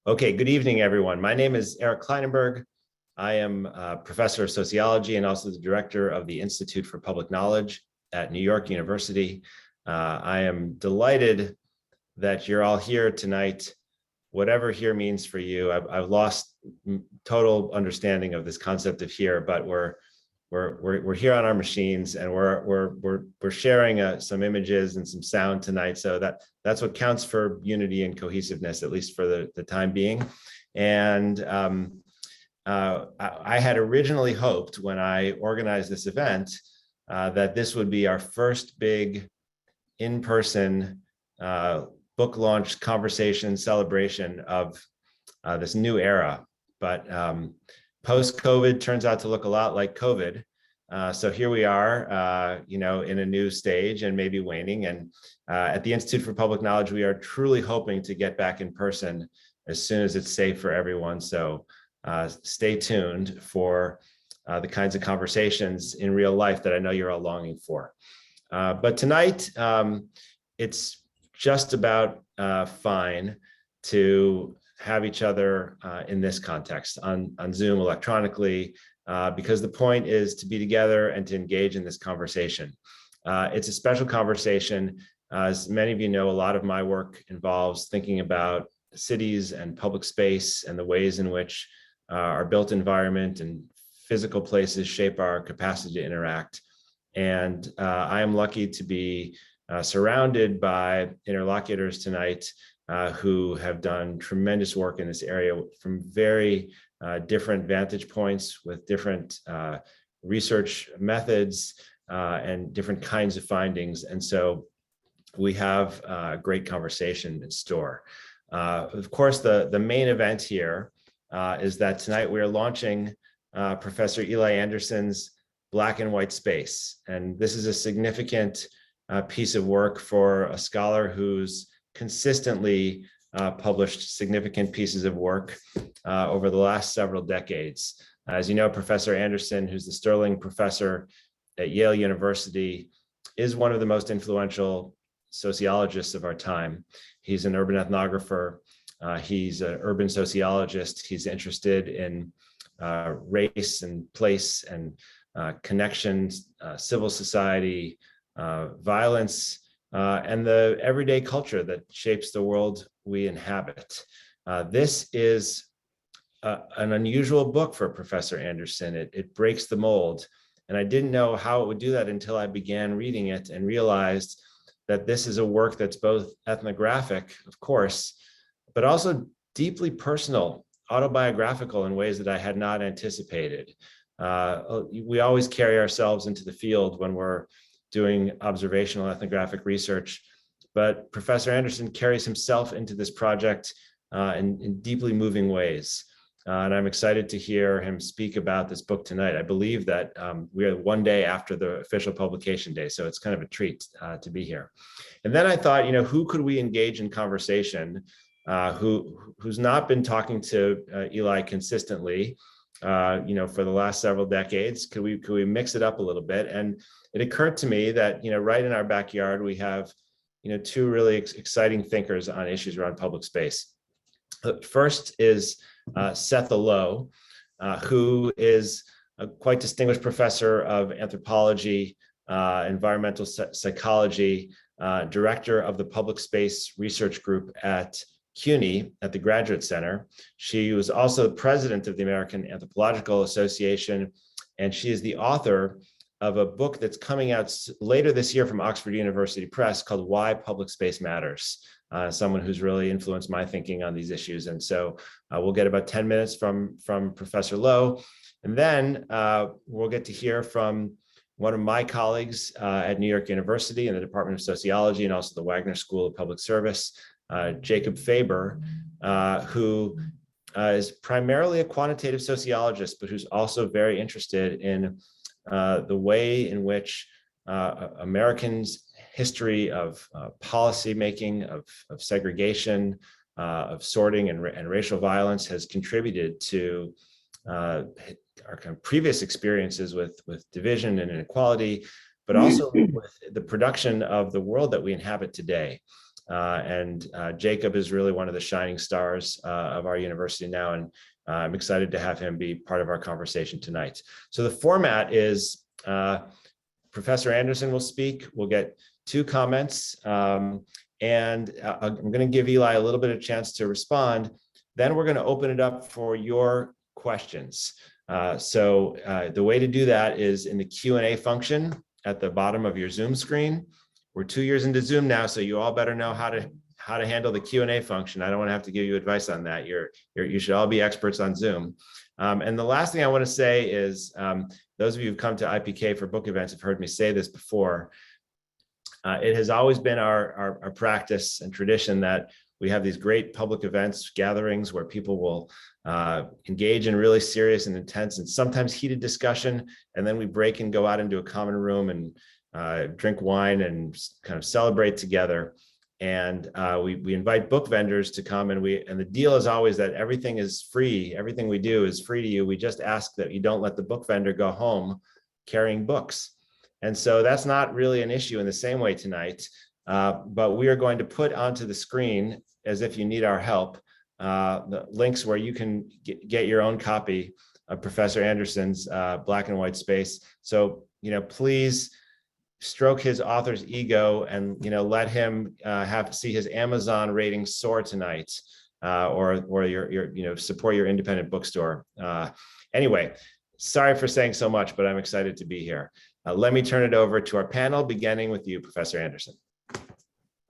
Okay, good evening, everyone. My name is Eric Kleinenberg. I am a professor of sociology and also the director of the Institute for Public Knowledge at New York University. I am delighted that you're all here tonight, whatever here means for you. I've lost total understanding of this concept of here, but we're here on our machines and we're sharing some images and some sound tonight. So that's what counts for unity and cohesiveness, at least for the time being. And I had originally hoped when I organized this event that this would be our first big in-person book launch conversation celebration of this new era. But post-COVID turns out to look a lot like COVID. So here we are, in a new stage and maybe waning. And at the Institute for Public Knowledge, we are truly hoping to get back in person as soon as it's safe for everyone. So stay tuned for the kinds of conversations in real life that I know you're all longing for. But tonight, it's just about fine to have each other in this context on Zoom electronically, because the point is to be together and to engage in this conversation. It's a special conversation. As many of you know, a lot of my work involves thinking about cities and public space and the ways in which our built environment and physical places shape our capacity to interact. And I am lucky to be surrounded by interlocutors tonight who have done tremendous work in this area from very different vantage points with different research methods and different kinds of findings. And so we have a great conversation in store. Of course, the main event here is that tonight we are launching Professor Eli Anderson's Black and White Space. And this is a significant piece of work for a scholar who's consistently published significant pieces of work over the last several decades. As you know, Professor Anderson, who's the Sterling Professor at Yale University, is one of the most influential sociologists of our time. He's an urban ethnographer. He's an urban sociologist. He's interested in race and place and connections, civil society, violence, and the everyday culture that shapes the world we inhabit. This is an unusual book for Professor Anderson. It breaks the mold. And I didn't know how it would do that until I began reading it and realized that this is a work that's both ethnographic, of course, but also deeply personal, autobiographical in ways that I had not anticipated. We always carry ourselves into the field when we're doing observational ethnographic research, but Professor Anderson carries himself into this project in deeply moving ways. And I'm excited to hear him speak about this book tonight. I believe that we are one day after the official publication day, so it's kind of a treat to be here. And then I thought, who could we engage in conversation who's not been talking to Eli consistently, for the last several decades? Could we mix it up a little bit? And it occurred to me that, right in our backyard, we have, two really exciting thinkers on issues around public space. The first is Setha Low, who is a quite distinguished professor of anthropology, environmental psychology, director of the Public Space Research Group at CUNY at the Graduate Center. She was also president of the American Anthropological Association, and she is the author of a book that's coming out later this year from Oxford University Press called Why Public Space Matters. Someone who's really influenced my thinking on these issues. And so we'll get about 10 minutes from Professor Low. And then we'll get to hear from one of my colleagues at New York University in the Department of Sociology and also the Wagner School of Public Service, Jacob Faber, who is primarily a quantitative sociologist, but who's also very interested in the way in which Americans' history of policy making, of segregation, of sorting and racial violence has contributed to our kind of previous experiences with division and inequality, but also with the production of the world that we inhabit today. And Jacob is really one of the shining stars of our university now, and I'm excited to have him be part of our conversation tonight. So the format is Professor Anderson will speak. We'll get 2 comments, and I'm going to give Eli a little bit of chance to respond. Then we're going to open it up for your questions. So the way to do that is in the Q&A function at the bottom of your Zoom screen. We're 2 years into Zoom now, so you all better know how to handle the Q&A function. I don't want to have to give you advice on that. You should all be experts on Zoom. And the last thing I want to say is, those of you who've come to IPK for book events have heard me say this before. It has always been our practice and tradition that we have these great public events, gatherings where people will engage in really serious and intense and sometimes heated discussion. And then we break and go out into a common room and drink wine and kind of celebrate together. And we invite book vendors to come, and the deal is always that everything is free. Everything we do is free to you. We just ask that you don't let the book vendor go home carrying books. And so that's not really an issue in the same way tonight. But we are going to put onto the screen, as if you need our help, the links where you can get your own copy of Professor Anderson's Black and White Space. So, please stroke his author's ego and, let him see his Amazon rating soar tonight, or your support your independent bookstore. Anyway, sorry for saying so much, but I'm excited to be here. Let me turn it over to our panel, beginning with you, Professor Anderson.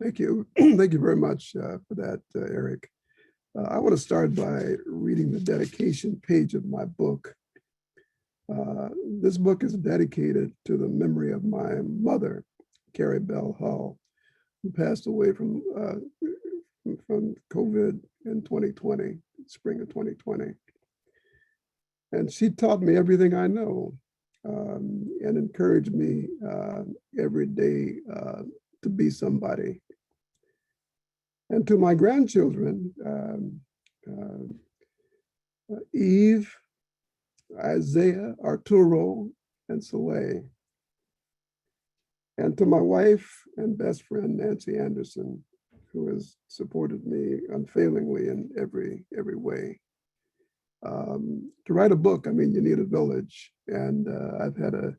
Thank you. Thank you very much for that, Eric. I want to start by reading the dedication page of my book. This book is dedicated to the memory of my mother, Carrie Bell Hull, who passed away from COVID in 2020, spring of 2020. And she taught me everything I know, and encouraged me every day to be somebody. And to my grandchildren, Eve, Isaiah, Arturo, and Soleil. And to my wife and best friend, Nancy Anderson, who has supported me unfailingly in every way. To write a book, you need a village. And I've had a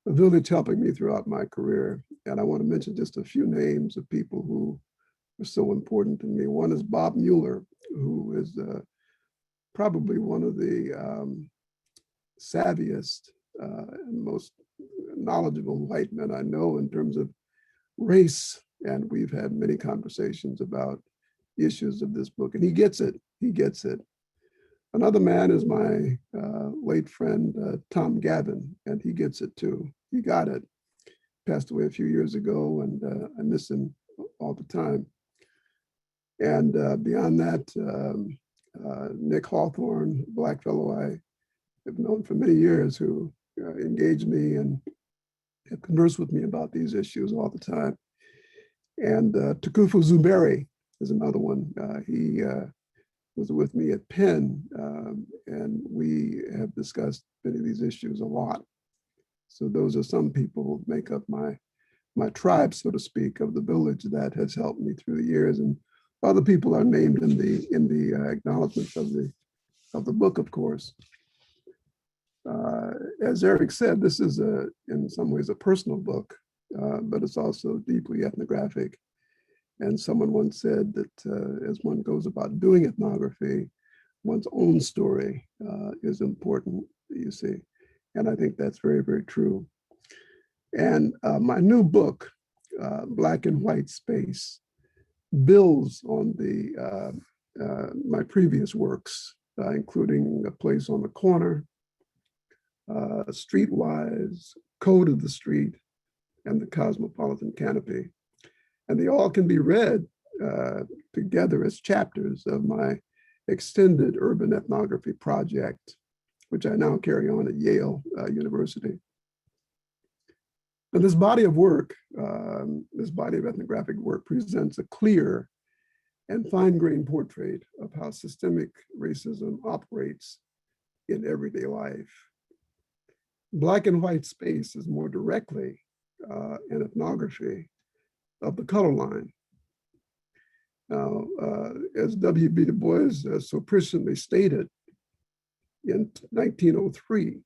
village helping me throughout my career. And I want to mention just a few names of people who are so important to me. One is Bob Mueller, who is probably one of the savviest and most knowledgeable white men I know in terms of race. And we've had many conversations about issues of this book, and he gets it. He gets it. Another man is my late friend, Tom Gavin, and he gets it too. He got it. Passed away a few years ago, and I miss him all the time. And beyond that, Nick Hawthorne, a Black fellow I have known for many years, who engaged me and have conversed with me about these issues all the time. And Tukufu Zuberi is another one. He was with me at Penn, and we have discussed many of these issues a lot. So those are some people who make up my tribe, so to speak, of the village that has helped me through the years. And other people are named in the acknowledgments of the book, of course. As Eric said, this is in some ways a personal book, but it's also deeply ethnographic. And someone once said that as one goes about doing ethnography, one's own story is important, you see. And I think that's very, very true. And my new book, Black and White Space, builds on my previous works, including A Place on the Corner, Streetwise, Code of the Street, and The Cosmopolitan Canopy. And they all can be read together as chapters of my extended urban ethnography project, which I now carry on at Yale University. And this body of work, this body of ethnographic work, presents a clear and fine-grained portrait of how systemic racism operates in everyday life. Black and White Space is more directly an ethnography of the color line, Now, as W.B. Du Bois so presciently stated in 1903,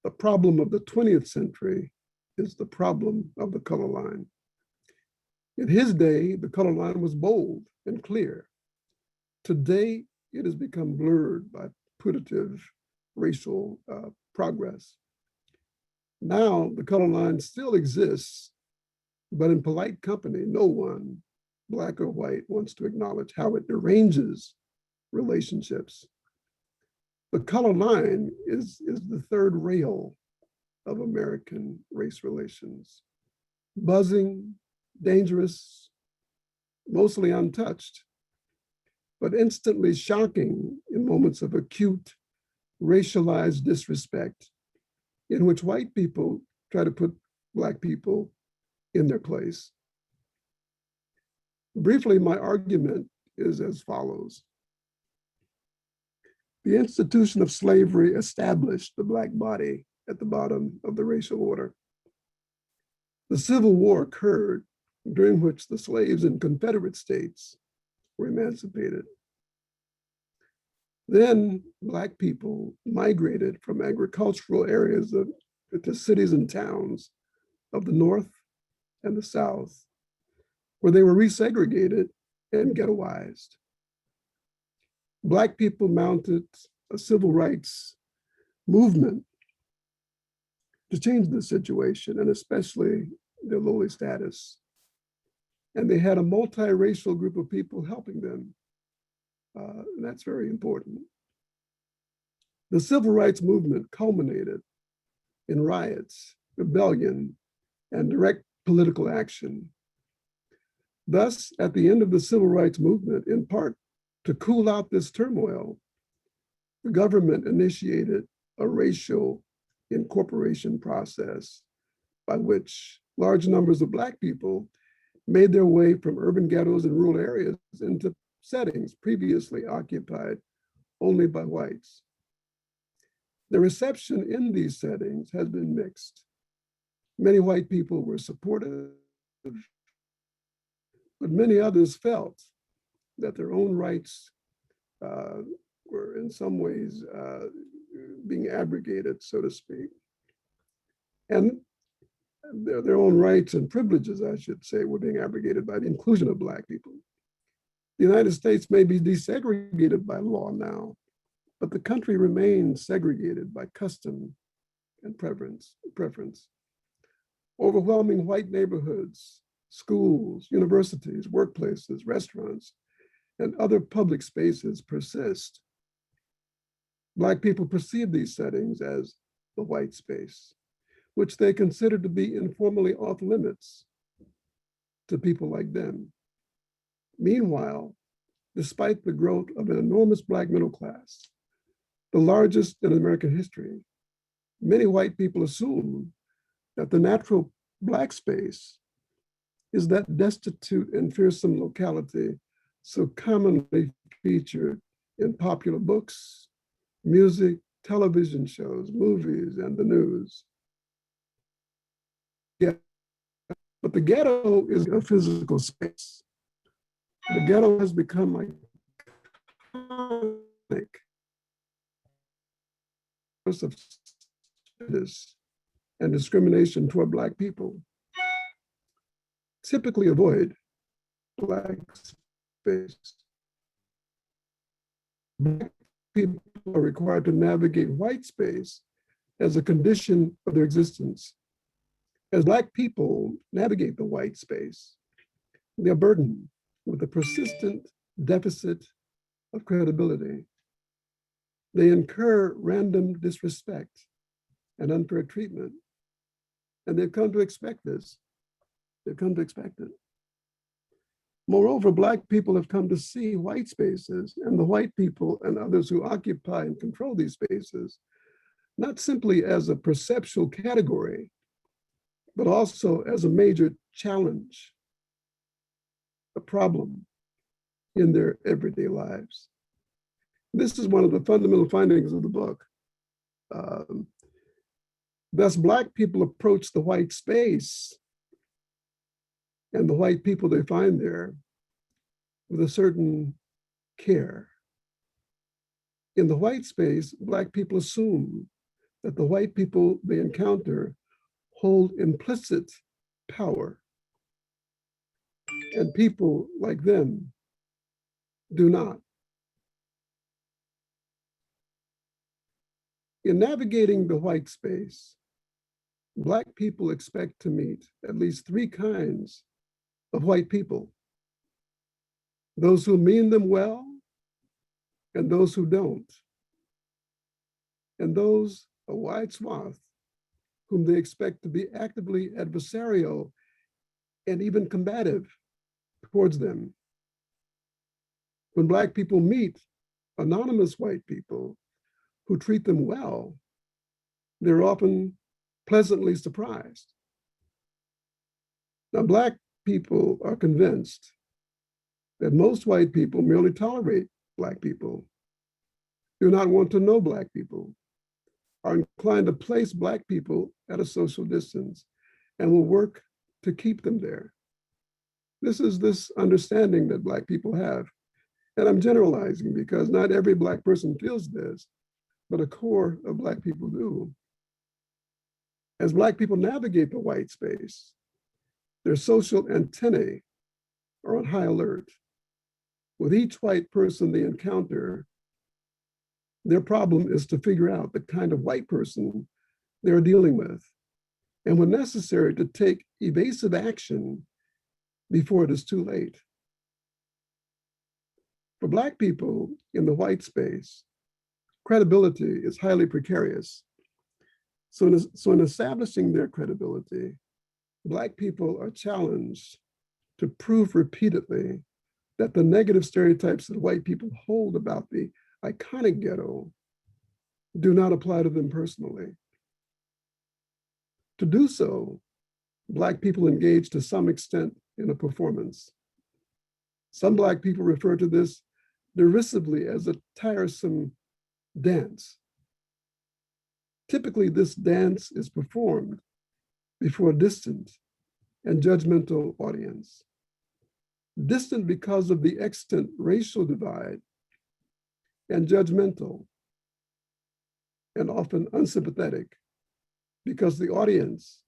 the problem of the 20th century is the problem of the color line. In his day, the color line was bold and clear. Today, it has become blurred by putative racial progress. Now, the color line still exists, but in polite company, no one, Black or white, wants to acknowledge how it deranges relationships. The color line is the third rail of American race relations. Buzzing, dangerous, mostly untouched, but instantly shocking in moments of acute racialized disrespect in which white people try to put Black people in their place. Briefly, my argument is as follows. The institution of slavery established the Black body at the bottom of the racial order. The Civil War occurred, during which the slaves in Confederate states were emancipated. Then Black people migrated from agricultural areas to cities and towns of the North and the South, where they were resegregated and ghettoized. Black people mounted a civil rights movement to change the situation, and especially their lowly status. And they had a multiracial group of people helping them. And that's very important. The civil rights movement culminated in riots, rebellion, and direct political action. Thus, at the end of the civil rights movement, in part to cool out this turmoil, the government initiated a racial incorporation process by which large numbers of Black people made their way from urban ghettos and rural areas into settings previously occupied only by whites. The reception in these settings has been mixed. Many white people were supportive, but many others felt that their own rights were in some ways being abrogated, so to speak. And their own rights and privileges, I should say, were being abrogated by the inclusion of Black people. The United States may be desegregated by law now, but the country remains segregated by custom and preference. Overwhelming white neighborhoods, schools, universities, workplaces, restaurants, and other public spaces persist. Black people perceive these settings as the white space, which they consider to be informally off limits to people like them. Meanwhile, despite the growth of an enormous Black middle class, the largest in American history, many white people assume that the natural Black space is that destitute and fearsome locality so commonly featured in popular books, music, television shows, movies, and the news. Yeah. But the ghetto is a physical space. The ghetto has become like of prejudice and discrimination toward Black people. Typically avoid Black space. Black people are required to navigate white space as a condition of their existence. As Black people navigate the white space, they are burdened with a persistent deficit of credibility. They incur random disrespect and unfair treatment. And they've come to expect this. They've come to expect it. Moreover, Black people have come to see white spaces and the white people and others who occupy and control these spaces, not simply as a perceptual category, but also as a major challenge, a problem in their everyday lives. This is one of the fundamental findings of the book. Thus, Black people approach the white space and the white people they find there with a certain care. In the white space, Black people assume that the white people they encounter hold implicit power, and people like them do not. In navigating the white space, Black people expect to meet at least three kinds of white people: those who mean them well, and those who don't, and those, a wide swath, whom they expect to be actively adversarial and even combative towards them. When Black people meet anonymous white people who treat them well, they're often pleasantly surprised. Now, Black people are convinced that most white people merely tolerate Black people, do not want to know Black people, are inclined to place Black people at a social distance, and will work to keep them there. This is this understanding that Black people have. And I'm generalizing because not every Black person feels this, but a core of Black people do. As Black people navigate the white space, their social antennae are on high alert. With each white person they encounter, their problem is to figure out the kind of white person they're dealing with, and when necessary, to take evasive action before it is too late. For Black people in the white space, credibility is highly precarious. So in establishing their credibility, Black people are challenged to prove repeatedly that the negative stereotypes that white people hold about the iconic ghetto do not apply to them personally. To do so, Black people engage to some extent in a performance. Some Black people refer to this derisively as a tiresome dance. Typically, this dance is performed before a distant and judgmental audience. Distant because of the extant racial divide, and judgmental and often unsympathetic because the audience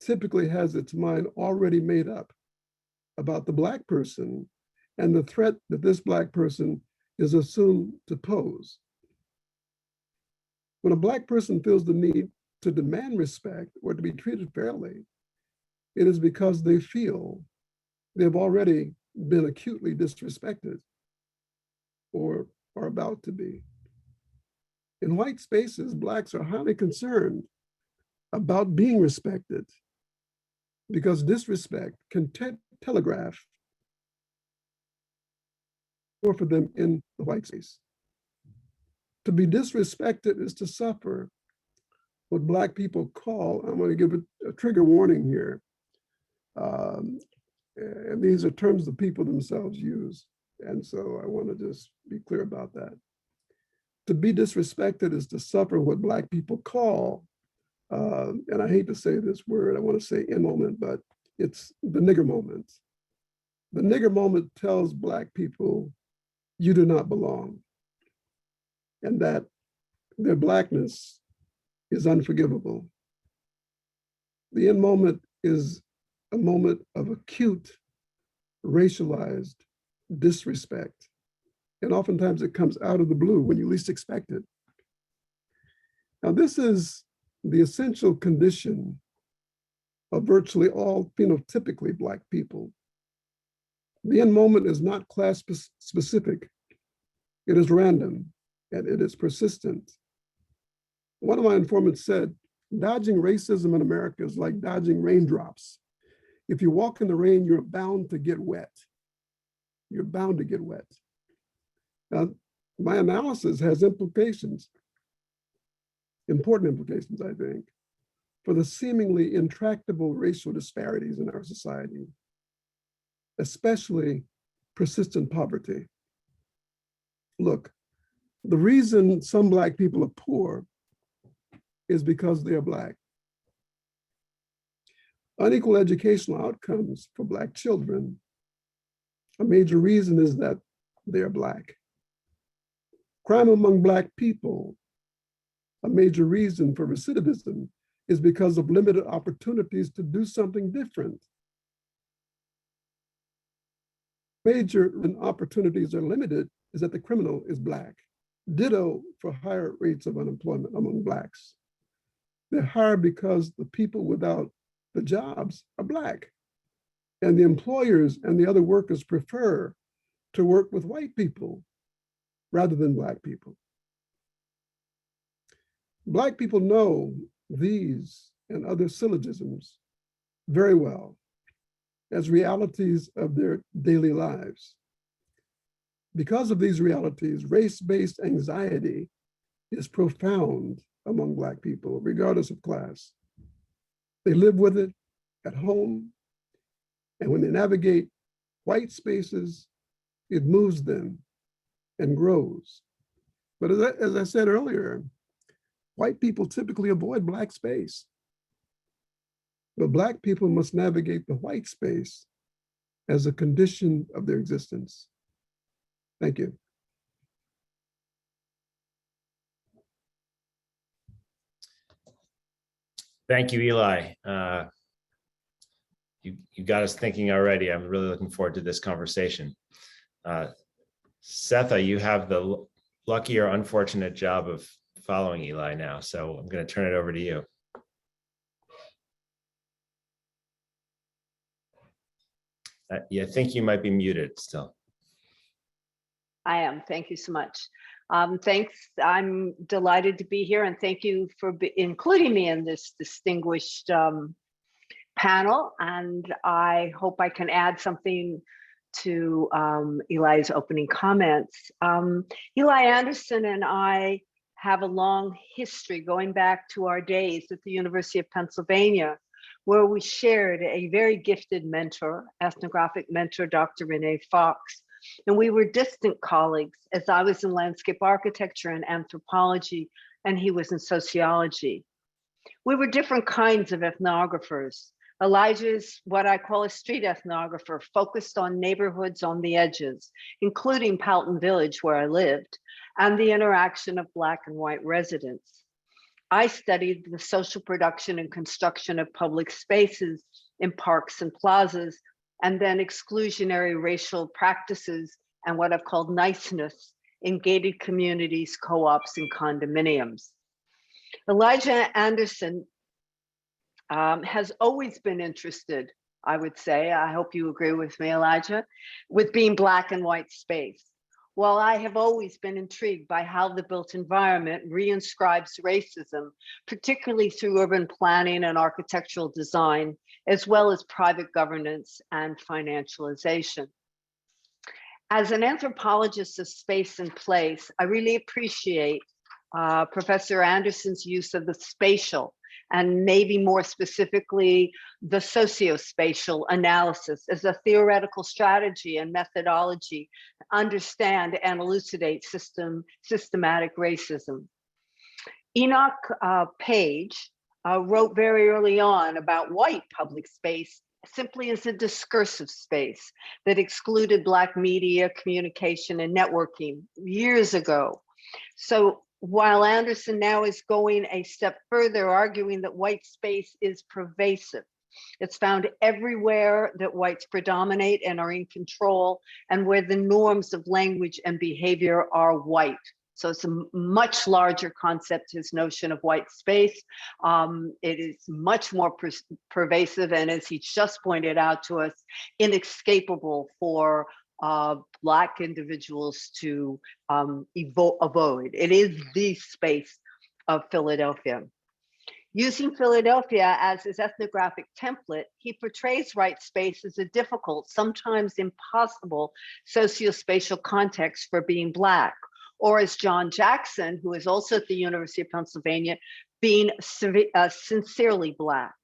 typically has its mind already made up about the Black person and the threat that this Black person is assumed to pose. When a Black person feels the need to demand respect or to be treated fairly, it is because they feel they've already been acutely disrespected or are about to be. In white spaces, Blacks are highly concerned about being respected because disrespect can telegraph for them in the white space. To be disrespected is to suffer what Black people call, I'm going to give a trigger warning here, and these are terms the people themselves use. And so I want to just be clear about that. To be disrespected is to suffer what Black people call, and I hate to say this word, I want to say in moment, but it's the nigger moment. The nigger moment tells Black people, you do not belong, and that their Blackness is unforgivable. The in moment is a moment of acute racialized disrespect. And oftentimes it comes out of the blue when you least expect it. Now, this is the essential condition of virtually all phenotypically Black people. The in moment is not class specific. It is random and it is persistent. One of my informants said, dodging racism in America is like dodging raindrops. If you walk in the rain, you're bound to get wet. You're bound to get wet. Now, my analysis has implications, important implications, I think, for the seemingly intractable racial disparities in our society, especially persistent poverty. Look, the reason some Black people are poor is because they are Black. Unequal educational outcomes for Black children A major reason is that they are Black. Crime among Black people, a major reason for recidivism, is because of limited opportunities to do something different. Major opportunities are limited is that the criminal is Black. Ditto for higher rates of unemployment among Blacks. They're higher because the people without the jobs are Black. And the employers and the other workers prefer to work with white people rather than Black people. Black people know these and other syllogisms very well as realities of their daily lives. Because of these realities, race-based anxiety is profound among Black people, regardless of class. They live with it at home, and when they navigate white spaces, it moves them and grows. But as I said earlier, white people typically avoid Black space. But Black people must navigate the white space as a condition of their existence. Thank you. Thank you, Eli. You got us thinking already. I'm really looking forward to this conversation. Setha, you have the lucky or unfortunate job of following Eli now, so I'm going to turn it over to you. Yeah, I think you might be muted still. I am. Thank you so much. Thanks. I'm delighted to be here, and thank you for including me in this distinguished panel. And I hope I can add something to Eli's opening comments. Eli Anderson and I have a long history going back to our days at the University of Pennsylvania, where we shared a very gifted mentor, ethnographic mentor, Dr. Renee Fox. And we were distant colleagues, as I was in landscape architecture and anthropology, and he was in sociology. We were different kinds of ethnographers. Elijah's what I call a street ethnographer, focused on neighborhoods on the edges, including Powelton Village, where I lived, and the interaction of Black and white residents. I studied the social production and construction of public spaces in parks and plazas, and then exclusionary racial practices and what I've called niceness in gated communities, co-ops, and condominiums. Elijah Anderson has always been interested, I would say, I hope you agree with me, Elijah, with being Black and white space. While I have always been intrigued by how the built environment reinscribes racism, particularly through urban planning and architectural design, as well as private governance and financialization. As an anthropologist of space and place, I really appreciate Professor Anderson's use of the spatial, and maybe more specifically, the socio-spatial analysis as a theoretical strategy and methodology to understand and elucidate systematic racism. Enoch Page wrote very early on about white public space simply as a discursive space that excluded Black media, communication, and networking years ago. So while Anderson now is going a step further, arguing that white space is pervasive. It's found everywhere that whites predominate and are in control, and where the norms of language and behavior are white. So it's a much larger concept, his notion of white space. It is much more pervasive, and as he just pointed out to us, inescapable for Black individuals to avoid. It is the space of Philadelphia. Using Philadelphia as his ethnographic template, he portrays white space as a difficult, sometimes impossible, socio-spatial context for being Black, or as John Jackson, who is also at the University of Pennsylvania, being sincerely Black.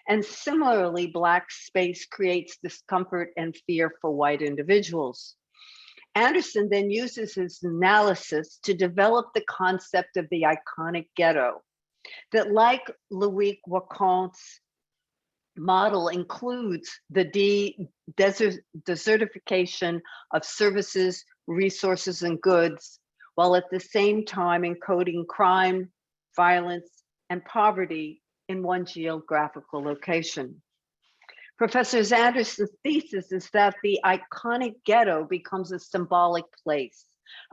And similarly, Black space creates discomfort and fear for white individuals. Anderson then uses his analysis to develop the concept of the iconic ghetto, that like Louis Wacon's model includes the desertification of services, resources, and goods, while at the same time encoding crime, violence, and poverty in one geographical location. Professor Anderson's thesis is that the iconic ghetto becomes a symbolic place,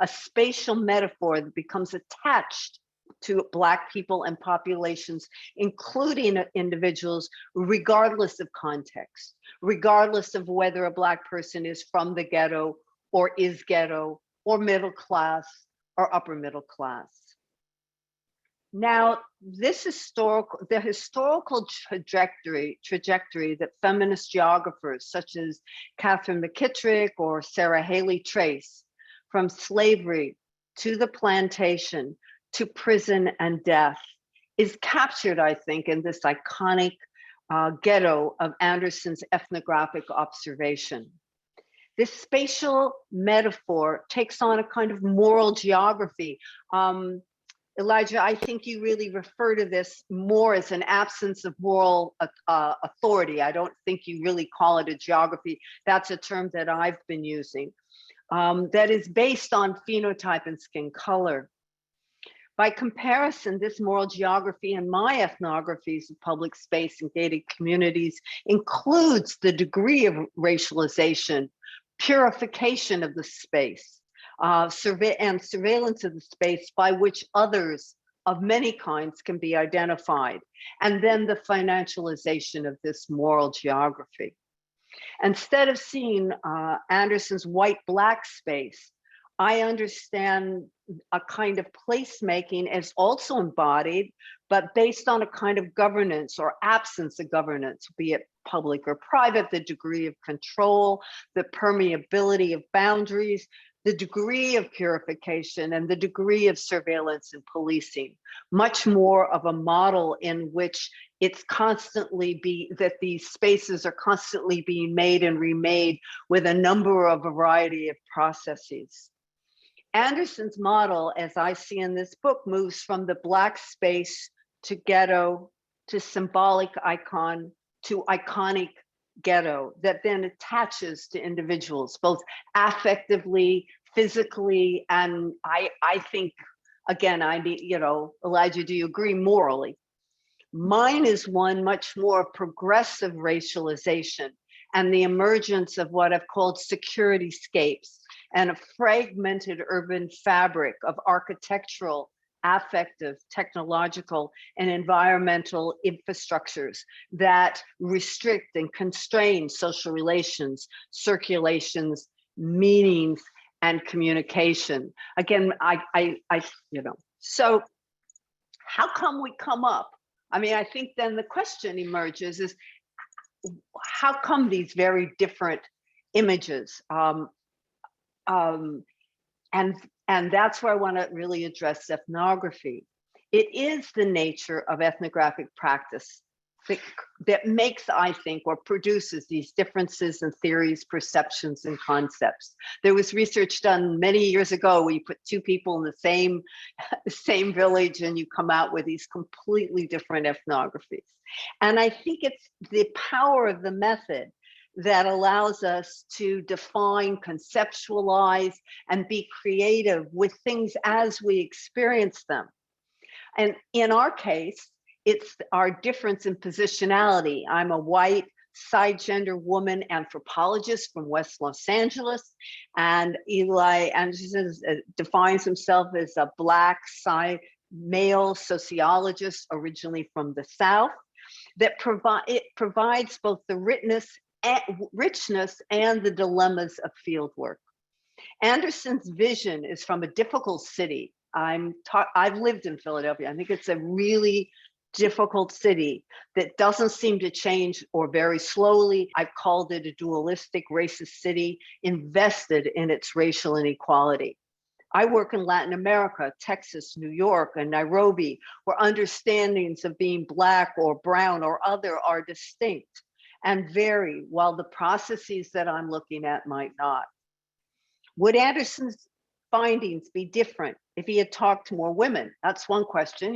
a spatial metaphor that becomes attached to Black people and populations, including individuals, regardless of context, regardless of whether a Black person is from the ghetto or is ghetto or middle class or upper middle class. Now, the historical trajectory that feminist geographers such as Catherine McKittrick or Sarah Haley trace from slavery to the plantation to prison and death is captured, I think, in this iconic ghetto of Anderson's ethnographic observation. This spatial metaphor takes on a kind of moral geography. Elijah, I think you really refer to this more as an absence of moral authority. I don't think you really call it a geography. That's a term that I've been using. That is based on phenotype and skin color. By comparison, this moral geography in my ethnographies of public space and gated communities includes the degree of racialization, purification of the space, and surveillance of the space by which others of many kinds can be identified, and then the financialization of this moral geography. Instead of seeing Anderson's white-Black space, I understand a kind of placemaking as also embodied, but based on a kind of governance or absence of governance, be it public or private, the degree of control, the permeability of boundaries, the degree of purification, and the degree of surveillance and policing. Much more of a model in which it's constantly that these spaces are constantly being made and remade with a variety of processes. Anderson's model, as I see in this book, moves from the Black space to ghetto to symbolic icon to iconic ghetto that then attaches to individuals, both affectively, physically, and I think, again, Elijah, do you agree, morally? Mine is one much more progressive racialization and the emergence of what I've called security scapes and a fragmented urban fabric of architectural, affective, technological, and environmental infrastructures that restrict and constrain social relations, circulations, meanings, and communication. Again, so how come we come up? I mean, I think then the question emerges is, how come these very different images? And that's where I want to really address ethnography. It is the nature of ethnographic practice that makes, I think, or produces these differences in theories, perceptions, and concepts. There was research done many years ago where you put two people in the same village and you come out with these completely different ethnographies. And I think it's the power of the method that allows us to define, conceptualize, and be creative with things as we experience them. And in our case, it's our difference in positionality. I'm a white, cisgender woman anthropologist from West Los Angeles, and Eli Anderson defines himself as a Black male sociologist originally from the South. That provides both the richness and the dilemmas of fieldwork. Anderson's vision is from a difficult city. I've lived in Philadelphia. I think it's a really difficult city that doesn't seem to change or very slowly. I've called it a dualistic racist city invested in its racial inequality. I work in Latin America, Texas, New York, and Nairobi, where understandings of being Black or brown or other are distinct and vary, while the processes that I'm looking at might not. Would Anderson's findings be different if he had talked to more women? That's one question,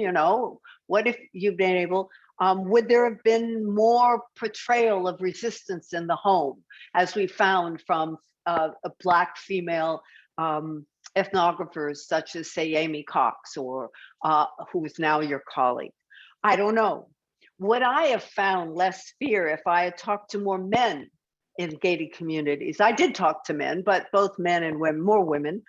What if you've been able, Would there have been more portrayal of resistance in the home, as we found from a Black female ethnographers, such as, say, Amy Cox, or who is now your colleague? I don't know. Would I have found less fear if I had talked to more men in gated communities? I did talk to men, but both men and women, more women.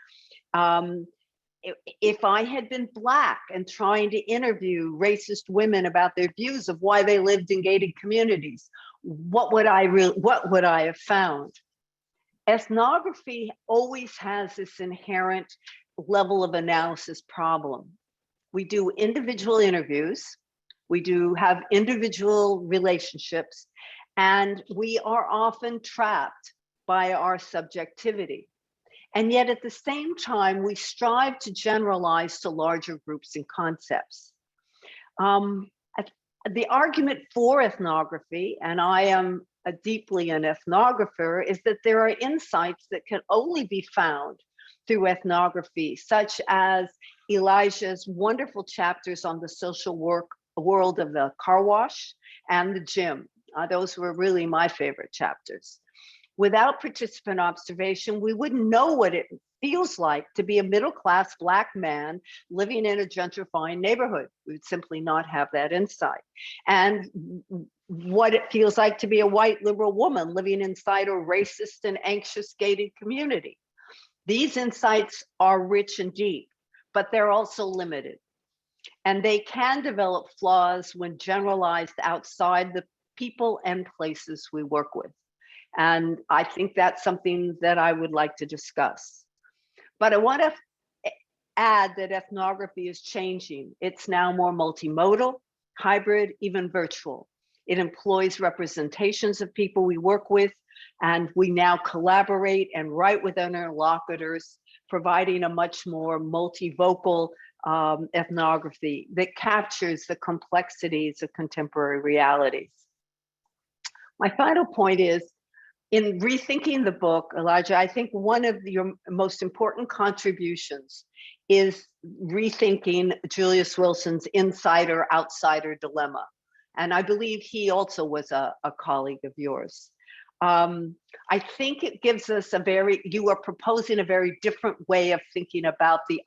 If I had been Black and trying to interview racist women about their views of why they lived in gated communities, what would I have found? Ethnography always has this inherent level of analysis problem. We do individual interviews, we do have individual relationships, and we are often trapped by our subjectivity. And yet at the same time, we strive to generalize to larger groups and concepts. The argument for ethnography, and I am deeply an ethnographer, is that there are insights that can only be found through ethnography, such as Elijah's wonderful chapters on the social world of the car wash and the gym. Those were really my favorite chapters. Without participant observation, we wouldn't know what it feels like to be a middle-class Black man living in a gentrifying neighborhood. We would simply not have that insight. And what it feels like to be a white liberal woman living inside a racist and anxious gated community. These insights are rich and deep, but they're also limited. And they can develop flaws when generalized outside the people and places we work with. And I think that's something that I would like to discuss. But I want to add that ethnography is changing. It's now more multimodal, hybrid, even virtual. It employs representations of people we work with, and we now collaborate and write with interlocutors, providing a much more multivocal ethnography that captures the complexities of contemporary realities. My final point is, in rethinking the book, Elijah, I think one of your most important contributions is rethinking Julius Wilson's insider-outsider dilemma. And I believe he also was a colleague of yours. I think it gives us you are proposing a very different way of thinking about the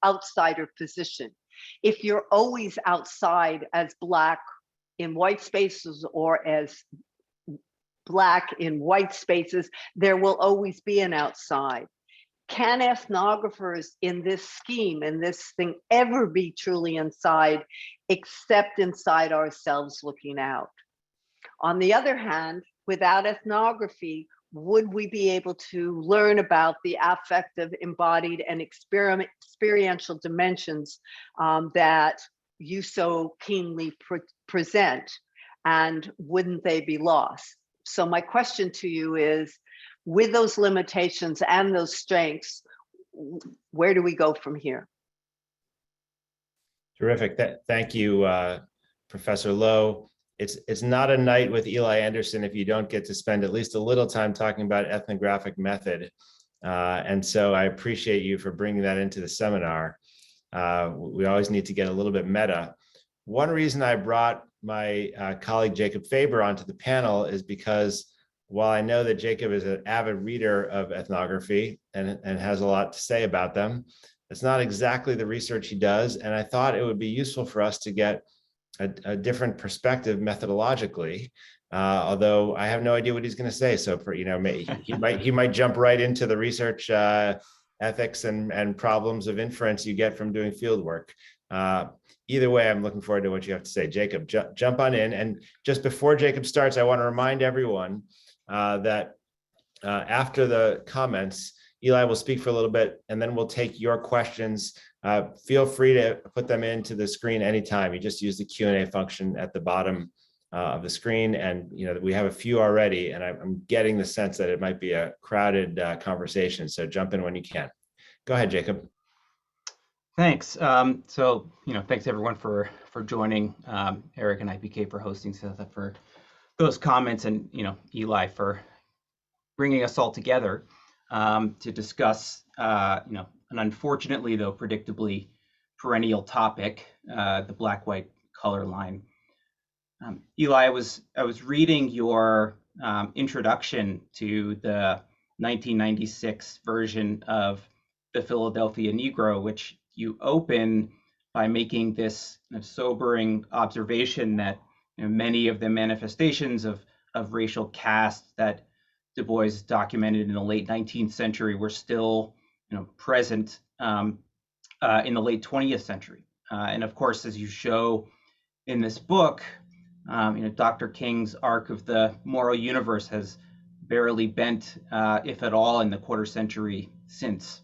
outsider position. If you're always outside as Black in white spaces or as Black in white spaces, there will always be an outside. Can ethnographers in this scheme, in this thing, ever be truly inside, except inside ourselves looking out? On the other hand, without ethnography, would we be able to learn about the affective, embodied, and experiential dimensions that you so keenly present? And wouldn't they be lost? So my question to you is, with those limitations and those strengths, where do we go from here? Terrific. Thank you, Professor Lowe. It's not a night with Eli Anderson if you don't get to spend at least a little time talking about ethnographic method. And so I appreciate you for bringing that into the seminar. We always need to get a little bit meta. One reason I brought my colleague Jacob Faber onto the panel is because while I know that Jacob is an avid reader of ethnography and has a lot to say about them, it's not exactly the research he does. And I thought it would be useful for us to get a different perspective methodologically, although I have no idea what he's going to say. So he might jump right into the research ethics and problems of inference you get from doing field work. Either way, I'm looking forward to what you have to say. Jacob, jump on in. And just before Jacob starts, I want to remind everyone that after the comments, Eli will speak for a little bit, and then we'll take your questions. Feel free to put them into the screen anytime. You just use the Q&A function at the bottom of the screen. And we have a few already, and I'm getting the sense that it might be a crowded conversation. So jump in when you can. Go ahead, Jacob. Thanks. Thanks everyone for joining, Eric and IPK for hosting, Setha for those comments, and Eli for bringing us all together to discuss an unfortunately, though predictably perennial topic, the Black-white color line. Eli, I was reading your introduction to the 1996 version of the Philadelphia Negro, which you open by making this kind of sobering observation that many of the manifestations of racial caste that Du Bois documented in the late 19th century were still present in the late 20th century. And of course, as you show in this book, Dr. King's arc of the moral universe has barely bent, if at all, in the quarter century since.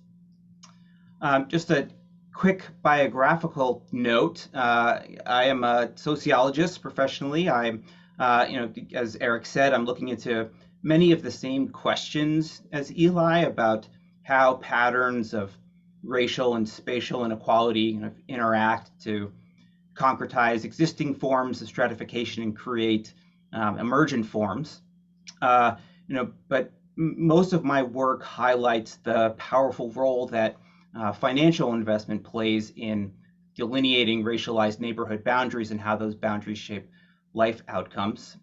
Just a quick biographical note. I am a sociologist professionally. I'm, as Eric said, I'm looking into many of the same questions as Eli about how patterns of racial and spatial inequality interact to concretize existing forms of stratification and create emergent forms. But most of my work highlights the powerful role that financial investment plays in delineating racialized neighborhood boundaries and how those boundaries shape life outcomes.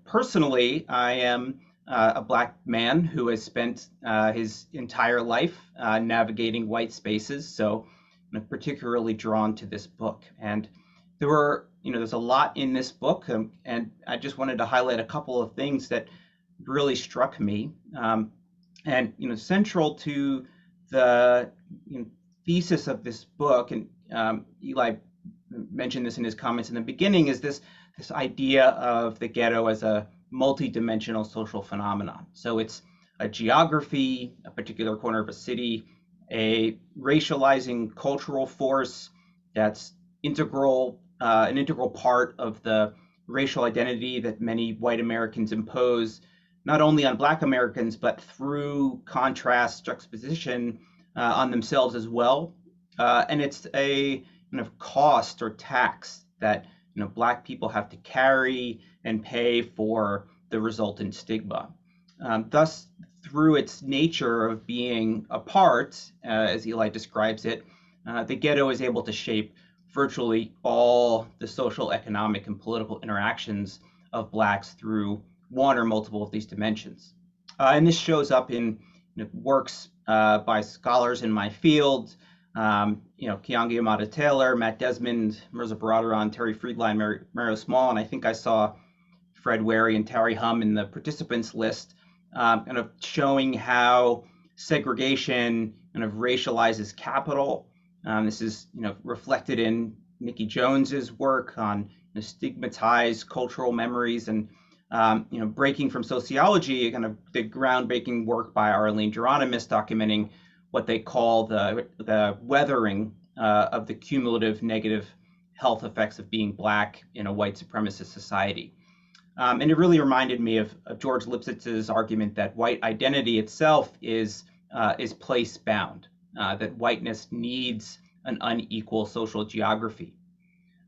Personally, I am a Black man who has spent his entire life navigating white spaces, so I'm particularly drawn to this book. And there's a lot in this book, and I just wanted to highlight a couple of things that really struck me. Central to the thesis of this book, and Eli mentioned this in his comments in the beginning, is this idea of the ghetto as a multi-dimensional social phenomenon. So it's a geography, a particular corner of a city, a racializing cultural force that's an integral part of the racial identity that many white Americans impose, not only on Black Americans, but through contrast, juxtaposition on themselves as well. And it's a kind of cost or tax that Black people have to carry and pay for the resultant stigma. Thus, through its nature of being apart, as Eli describes it, the ghetto is able to shape virtually all the social, economic, and political interactions of Blacks through one or multiple of these dimensions. And this shows up in works by scholars in my field, Keeanga-Yamahtta Taylor, Matt Desmond, Mirza Baradaran, Terry Friedline, Mario Small, and I think I saw Fred Wary and Terry Hum in the participants list, kind of showing how segregation kind of racializes capital. This is reflected in Nikki Jones's work on stigmatized cultural memories, and breaking from sociology, kind of the groundbreaking work by Arlene Geronimus documenting what they call the weathering of the cumulative negative health effects of being Black in a white supremacist society. And it really reminded me of George Lipsitz's argument that white identity itself is place-bound, that whiteness needs an unequal social geography.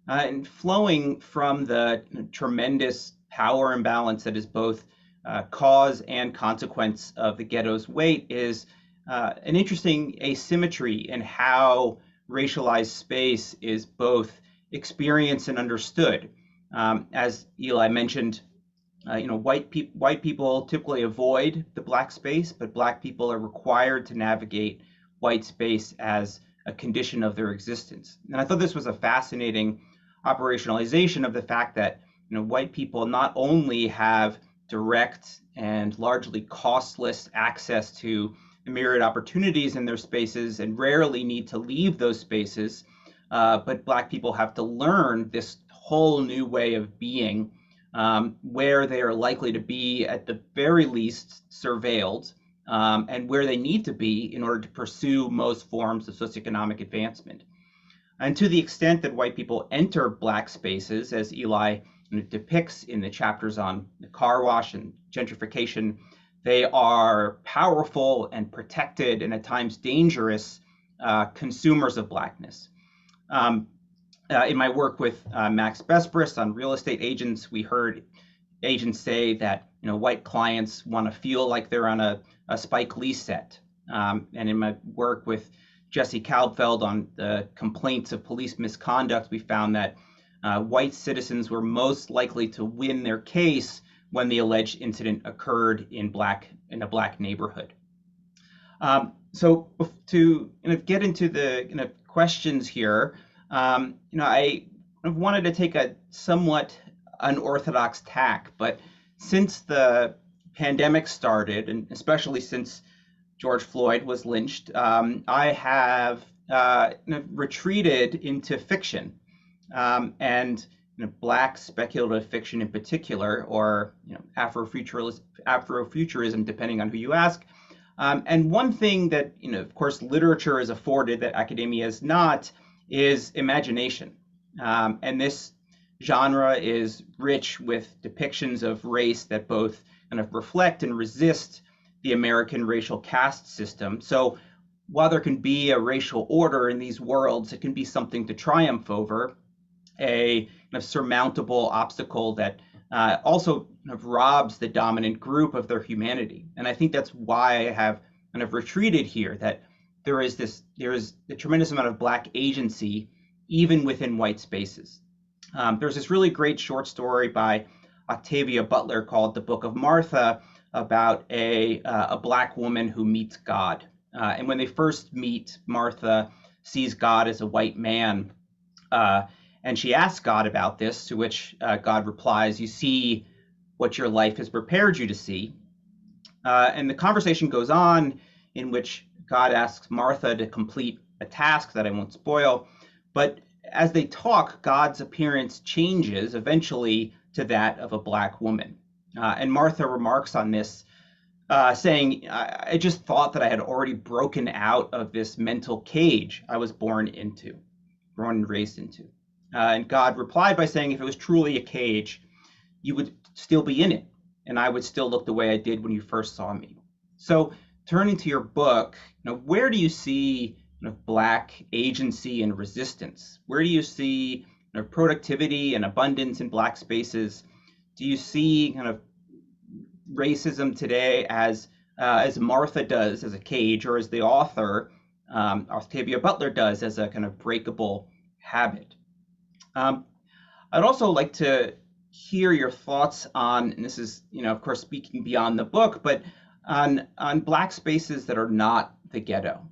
And flowing from the tremendous power imbalance that is both cause and consequence of the ghetto's weight is an interesting asymmetry in how racialized space is both experienced and understood. As Eli mentioned, white people typically avoid the Black space, but Black people are required to navigate white space as a condition of their existence. And I thought this was a fascinating operationalization of the fact that white people not only have direct and largely costless access to the myriad opportunities in their spaces and rarely need to leave those spaces, but Black people have to learn this whole new way of being, where they are likely to be at the very least surveilled, and where they need to be in order to pursue most forms of socioeconomic advancement. And to the extent that white people enter Black spaces, as Eli depicts in the chapters on the car wash and gentrification, they are powerful and protected and at times dangerous consumers of Blackness. In my work with Max Besbris on real estate agents, we heard agents say that white clients want to feel like they're on a Spike Lee set. And in my work with Jesse Kalbfeld on the complaints of police misconduct, we found that white citizens were most likely to win their case when the alleged incident occurred in a black neighborhood. So to get into the questions here, I wanted to take a somewhat unorthodox tack, but since the pandemic started, and especially since George Floyd was lynched, I have retreated into fiction, and Black speculative fiction in particular, or Afrofuturism, depending on who you ask. And one thing that, of course, literature is afforded that academia is not, is imagination. And this genre is rich with depictions of race that both kind of reflect and resist the American racial caste system. So while there can be a racial order in these worlds, it can be something to triumph over, a kind of surmountable obstacle that also kind of robs the dominant group of their humanity. And I think that's why I have kind of retreated here, that there is a tremendous amount of Black agency even within white spaces. There's this really great short story by Octavia Butler called The Book of Martha, about a Black woman who meets God. And when they first meet, Martha sees God as a white man. And she asks God about this, to which God replies, "You see what your life has prepared you to see." And the conversation goes on, in which God asks Martha to complete a task that I won't spoil. But as they talk, God's appearance changes eventually to that of a Black woman. And Martha remarks on this, saying, I just thought that I had already broken out of this mental cage I was born and raised into. And God replied by saying, if it was truly a cage, you would still be in it, and I would still look the way I did when you first saw me. So turning to your book, where do you see Black agency and resistance? Where do you see productivity and abundance in Black spaces? Do you see kind of racism today as Martha does as a cage, or as the author Octavia Butler does as a kind of breakable habit? I'd also like to hear your thoughts on, and this is, of course, speaking beyond the book, but on Black spaces that are not the ghetto.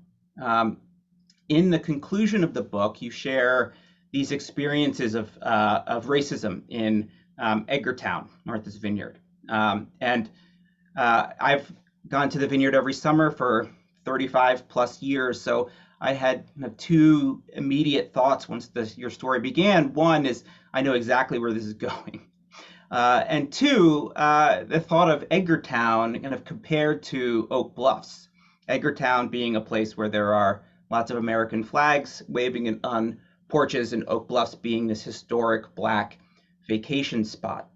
In the conclusion of the book, you share these experiences of racism in Edgartown, Martha's Vineyard. And I've gone to the vineyard every summer for 35 plus years. So I had two immediate thoughts once your story began. One is, I know exactly where this is going. And two, the thought of Edgartown kind of compared to Oak Bluffs. Edgartown being a place where there are lots of American flags waving on porches, and Oak Bluffs being this historic Black vacation spot.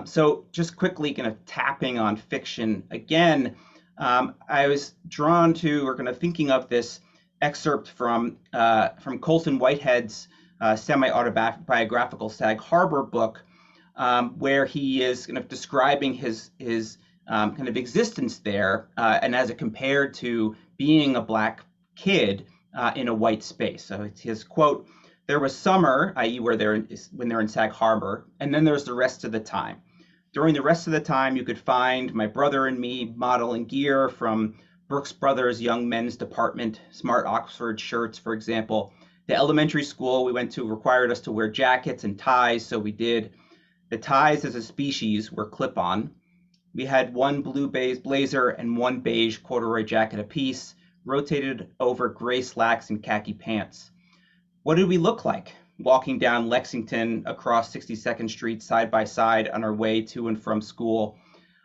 So just quickly kind of tapping on fiction again, I was drawn to, or kind of thinking of this excerpt from Colson Whitehead's semi-autobiographical Sag Harbor book, where he is kind of describing his kind of existence there, and as it compared to being a Black kid in a white space. So it's his quote: "There was summer, i.e. when they're in Sag Harbor, and then there's the rest of the time. During the rest of the time, you could find my brother and me modeling gear from Brooks Brothers Young Men's Department, smart Oxford shirts, for example. The elementary school we went to required us to wear jackets and ties, so we did. The ties as a species were clip-on. We had one blue blazer and one beige corduroy jacket apiece, rotated over gray slacks and khaki pants. What did we look like, walking down Lexington across 62nd Street side by side on our way to and from school?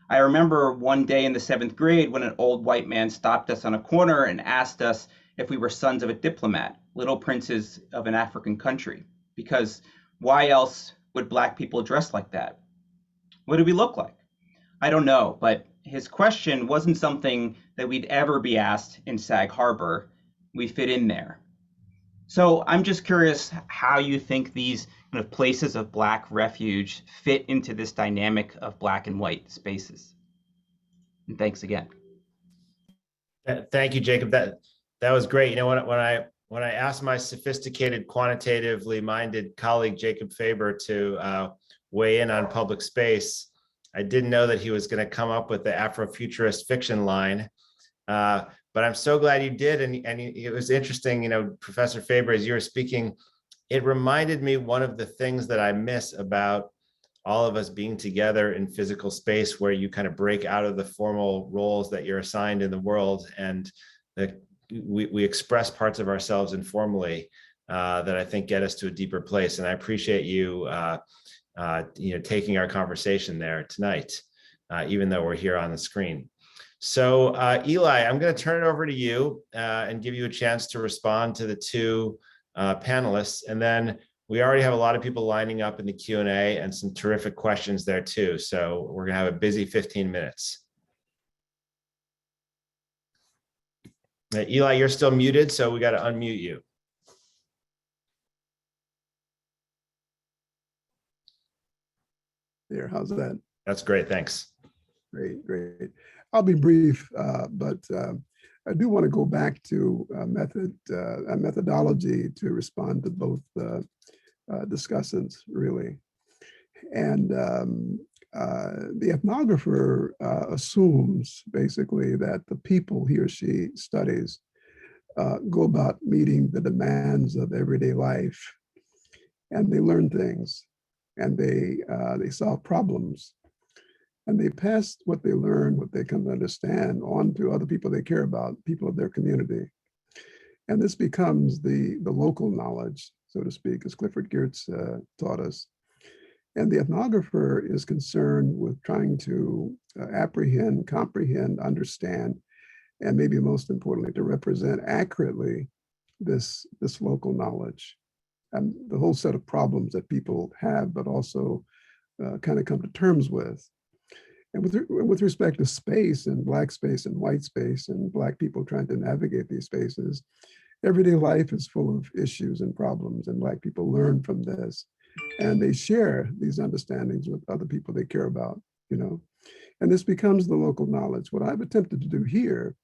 I remember one day in the 7th grade when an old white man stopped us on a corner and asked us if we were sons of a diplomat, little princes of an African country, because why else would Black people dress like that? What did we look like? I don't know, but his question wasn't something that we'd ever be asked in Sag Harbor. We fit in there. So I'm just curious how you think these kind of places of Black refuge fit into this dynamic of Black and white spaces. And thanks again. Thank you, Jacob. That was great. When when I asked my sophisticated, quantitatively minded colleague, Jacob Faber, to weigh in on public space, I didn't know that he was going to come up with the Afrofuturist fiction line. But I'm so glad you did. And it was interesting, Professor Faber, as you were speaking, it reminded me one of the things that I miss about all of us being together in physical space, where you kind of break out of the formal roles that you're assigned in the world, and that we express parts of ourselves informally that I think get us to a deeper place. And I appreciate you, taking our conversation there tonight, even though we're here on the screen. So Eli, I'm going to turn it over to you and give you a chance to respond to the two panelists. And then we already have a lot of people lining up in the Q&A and some terrific questions there too. So we're going to have a busy 15 minutes. Eli, you're still muted, so we got to unmute you. There, how's that? That's great, thanks. Great, great. I'll be brief, but I do want to go back to a methodology to respond to both discussants, really. And the ethnographer assumes basically that the people he or she studies go about meeting the demands of everyday life, and they learn things, and they solve problems, and they pass what they learn, what they come to understand, on to other people they care about, people of their community. And this becomes the local knowledge, so to speak, as Clifford Geertz taught us. And the ethnographer is concerned with trying to apprehend, comprehend, understand, and maybe most importantly, to represent accurately this local knowledge and the whole set of problems that people have, but also kind of come to terms with. And with respect to space and Black space and white space and Black people trying to navigate these spaces, everyday life is full of issues and problems, and Black people learn from this. And they share these understandings with other people they care about, and this becomes the local knowledge. What I've attempted to do here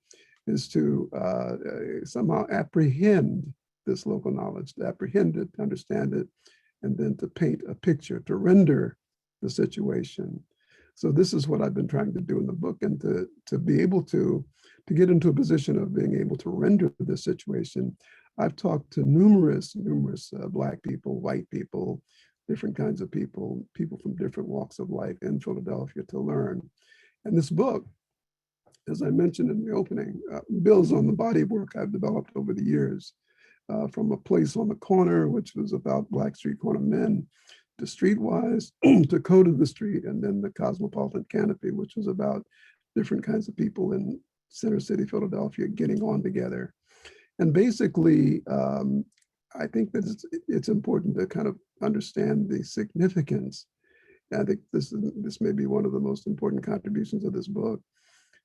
is to somehow apprehend this local knowledge, to apprehend it, to understand it, and then to paint a picture, to render the situation. So this is what I've been trying to do in the book, and to be able to get into a position of being able to render this situation. I've talked to numerous Black people, white people, different kinds of people from different walks of life in Philadelphia to learn. And this book, as I mentioned in the opening, builds on the body of work I've developed over the years, from A Place on the Corner, which was about Black street corner men, to Streetwise, to Code of the Street, and then the Cosmopolitan Canopy, which was about different kinds of people in Center City, Philadelphia, getting on together. And basically, I think that it's important to kind of understand the significance. I think this may be one of the most important contributions of this book,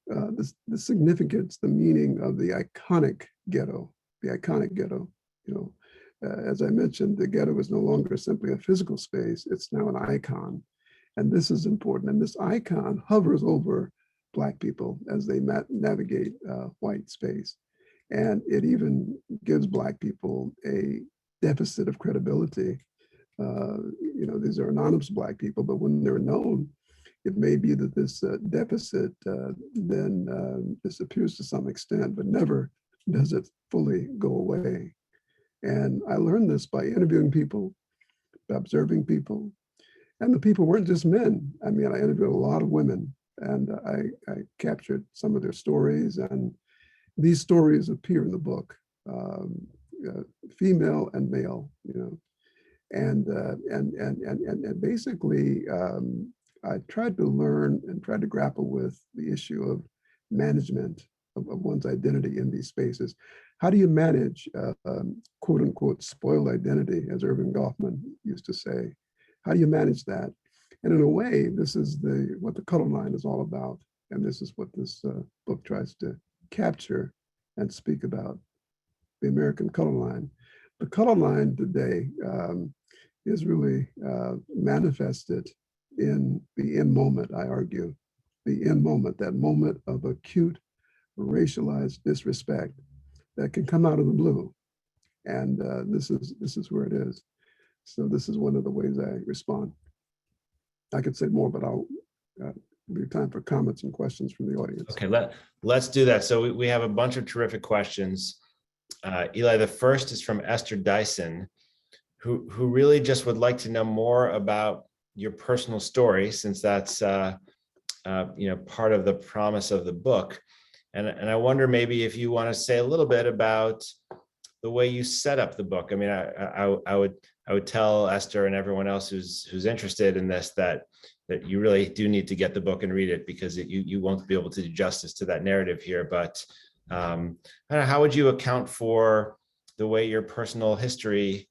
the significance, the meaning of the iconic ghetto, as I mentioned, the ghetto is no longer simply a physical space, it's now an icon. And this is important. And this icon hovers over Black people as they navigate white space. And it even gives Black people a deficit of credibility. These are anonymous Black people, but when they're known, it may be that this deficit then disappears to some extent, but never does it fully go away. And I learned this by interviewing people, by observing people. And the people weren't just men. I mean, I interviewed a lot of women, and I captured some of their stories, and these stories appear in the book, female and male, and basically I tried to learn and tried to grapple with the issue of management of one's identity in these spaces. How do you manage quote unquote spoiled identity, as Irving Goffman used to say? How do you manage that? And in a way, this is what the color line is all about. And this is what this book tries to capture and speak about, the American color line. The color line today is really manifested in the in moment, I argue. The in moment, that moment of acute racialized disrespect that can come out of the blue. And this is where it is. So this is one of the ways I respond. I could say more, but I'll leave time for comments and questions from the audience. Okay, let's do that. So we have a bunch of terrific questions. Eli, the first is from Esther Dyson, who really just would like to know more about your personal story, since that's part of the promise of the book. And I wonder maybe if you want to say a little bit about the way you set up the book. I mean, I would tell Esther and everyone else who's interested in this that you really do need to get the book and read it, because you won't be able to do justice to that narrative here. But I don't know, how would you account for the way your personal history,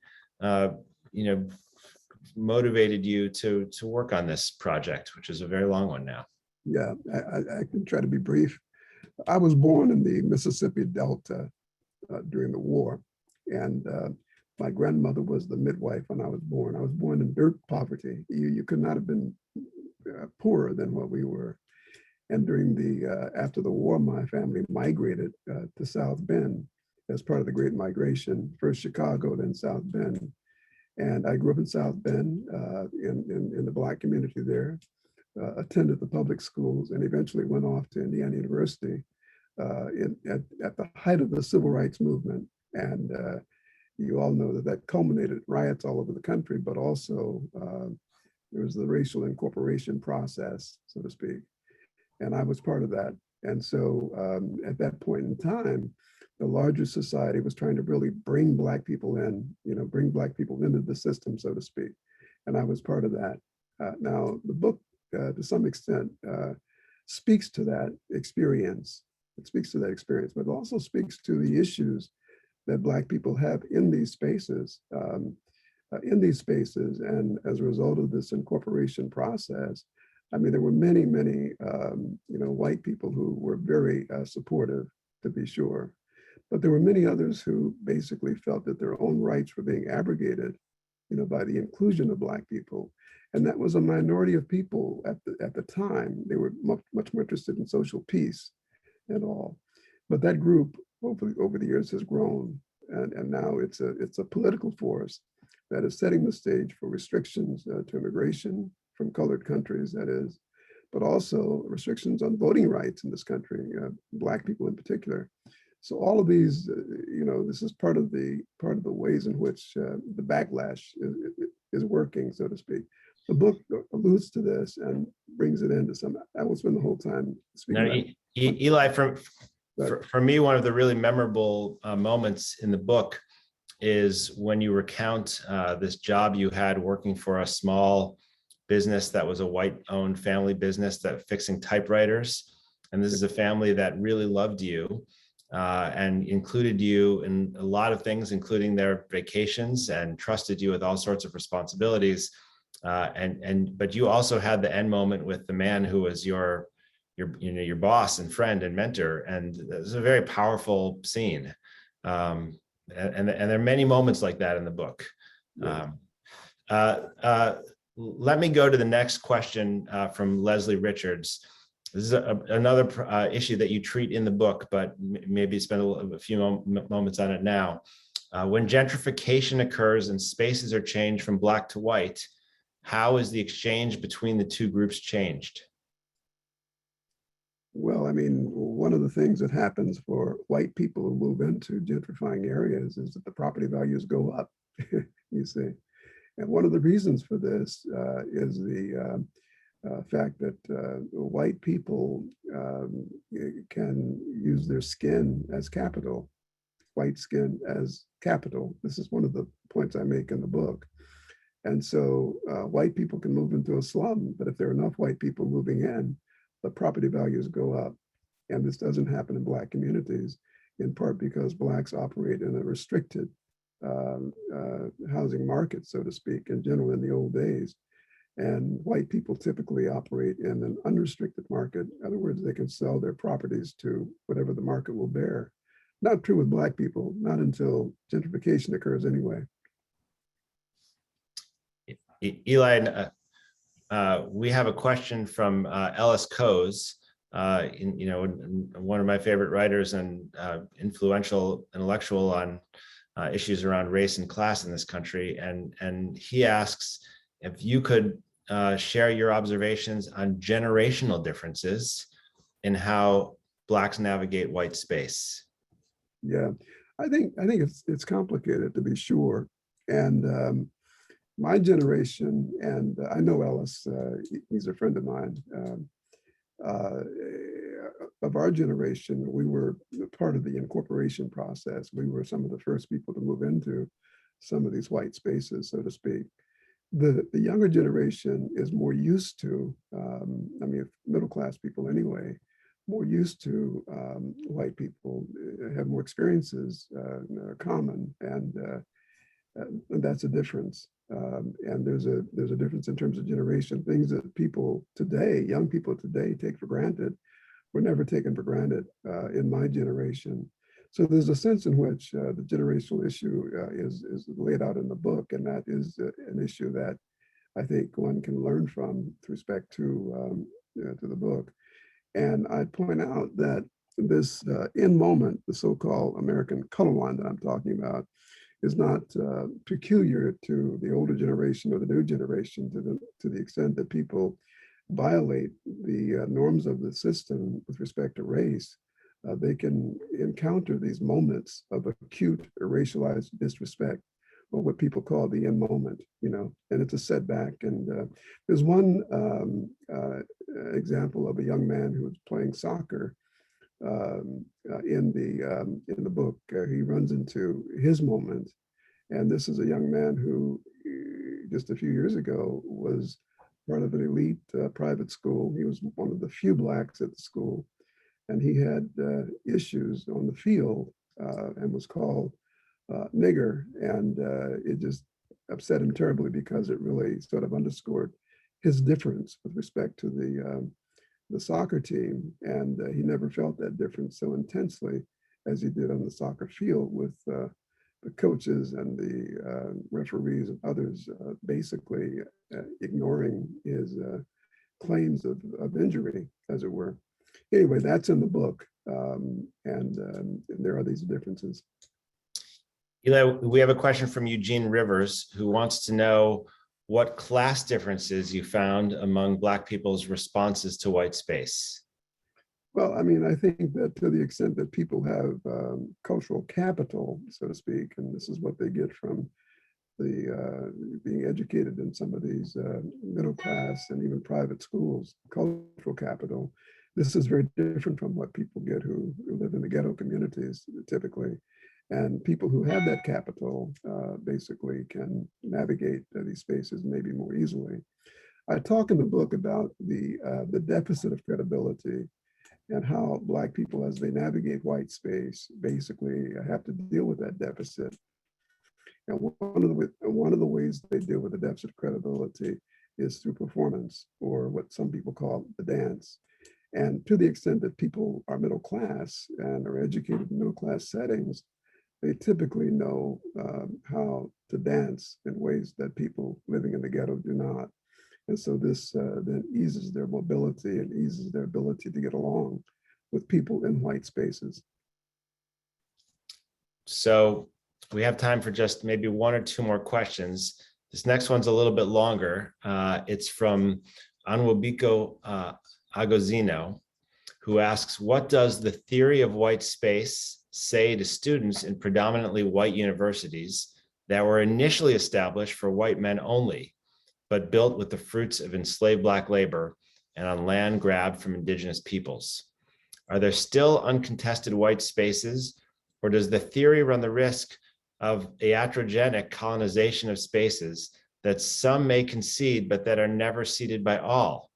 motivated you to work on this project, which is a very long one now? Yeah, I can try to be brief. I was born in the Mississippi Delta during the war, and my grandmother was the midwife when I was born. I was born in dirt poverty. You could not have been poorer than what we were. And during after the war, my family migrated to South Bend as part of the Great Migration, first Chicago, then South Bend. And I grew up in South Bend in the Black community there, attended the public schools, and eventually went off to Indiana University at the height of the civil rights movement. And you all know that culminated riots all over the country, but also there was the racial incorporation process, so to speak. And I was part of that. And so at that point in time, the larger society was trying to really bring Black people in, bring Black people into the system, so to speak. And I was part of that. Now, the book, to some extent, speaks to that experience. It speaks to that experience, but it also speaks to the issues that Black people have in these spaces. And as a result of this incorporation process, I mean, there were many, many, white people who were very supportive, to be sure. But there were many others who basically felt that their own rights were being abrogated, by the inclusion of Black people. And that was a minority of people at the time. They were much more interested in social peace and all. But that group over the years has grown, and now it's a political force that is setting the stage for restrictions to immigration from colored countries, that is, but also restrictions on voting rights in this country, Black people in particular. So all of these, this is part of the ways in which the backlash is working, so to speak. The book alludes to this and brings it into some. I won't spend the whole time speaking. Now, Eli, for me, one of the really memorable moments in the book is when you recount this job you had working for a small business that was a white-owned family business that fixing typewriters. And this is a family that really loved you and included you in a lot of things, including their vacations, and trusted you with all sorts of responsibilities. But you also had the end moment with the man who was your boss and friend and mentor, and it was a very powerful scene. And there are many moments like that in the book. Let me go to the next question from Leslie Richards. This is another issue that you treat in the book, but maybe spend a few moments on it now. When gentrification occurs and spaces are changed from Black to white, how is the exchange between the two groups changed? Well, I mean, one of the things that happens for white people who move into gentrifying areas is that the property values go up, you see. And one of the reasons for this is the fact that white people can use their skin as capital, white skin as capital. This is one of the points I make in the book. And so white people can move into a slum, but if there are enough white people moving in, the property values go up. And this doesn't happen in Black communities, in part because Blacks operate in a restricted housing market, so to speak, in general in the old days. And white people typically operate in an unrestricted market. In other words, they can sell their properties to whatever the market will bear. Not true with Black people, not until gentrification occurs anyway. Eli, we have a question from Ellis Coase, one of my favorite writers and influential intellectual on issues around race and class in this country. And he asks if you could share your observations on generational differences in how Blacks navigate white space. Yeah, I think it's complicated, to be sure. And my generation, and I know Ellis, he's a friend of mine, uh, of our generation, we were part of the incorporation process. We were some of the first people to move into some of these white spaces, so to speak. The younger generation is more used to, I mean, middle class people anyway, more used to white people, have more experiences common, and that's a difference. And there's a difference in terms of generation. Things that people today, young people today, take for granted were never taken for granted in my generation. So there's a sense in which the generational issue is laid out in the book, and that is an issue that I think one can learn from with respect to the book. And I point out that this in moment, the so-called American color line that I'm talking about, is not peculiar to the older generation or the new generation, to the extent that people violate the norms of the system with respect to race. They can encounter these moments of acute racialized disrespect, or what people call the in moment, and it's a setback. And there's one example of a young man who was playing soccer in the book. He runs into his moment, and this is a young man who just a few years ago was part of an elite private school. He was one of the few Blacks at the school, and he had issues on the field and was called nigger, and it just upset him terribly because it really sort of underscored his difference with respect to the soccer team, and he never felt that difference so intensely as he did on the soccer field, with the coaches and the referees and others basically ignoring his claims of injury, as it were. Anyway, that's in the book, and there are these differences. Eli, we have a question from Eugene Rivers, who wants to know what class differences you found among Black people's responses to white space. Well, I mean, I think that to the extent that people have cultural capital, so to speak, and this is what they get from the being educated in some of these middle class and even private schools, cultural capital, this is very different from what people get who live in the ghetto communities typically. And people who have that capital basically can navigate these spaces maybe more easily. I talk in the book about the deficit of credibility, and how Black people, as they navigate white space, basically have to deal with that deficit. And one of the ways they deal with the deficit of credibility is through performance, or what some people call the dance. And to the extent that people are middle class and are educated in middle class settings, they typically know how to dance in ways that people living in the ghetto do not. And so this then eases their mobility and eases their ability to get along with people in white spaces. So we have time for just maybe one or two more questions. This next one's a little bit longer. It's from Anwabiko Agozino, who asks, what does the theory of white space say to students in predominantly white universities that were initially established for white men only, but built with the fruits of enslaved Black labor and on land grabbed from indigenous peoples? Are there still uncontested white spaces, or does the theory run the risk of iatrogenic colonization of spaces that some may concede, but that are never ceded by all?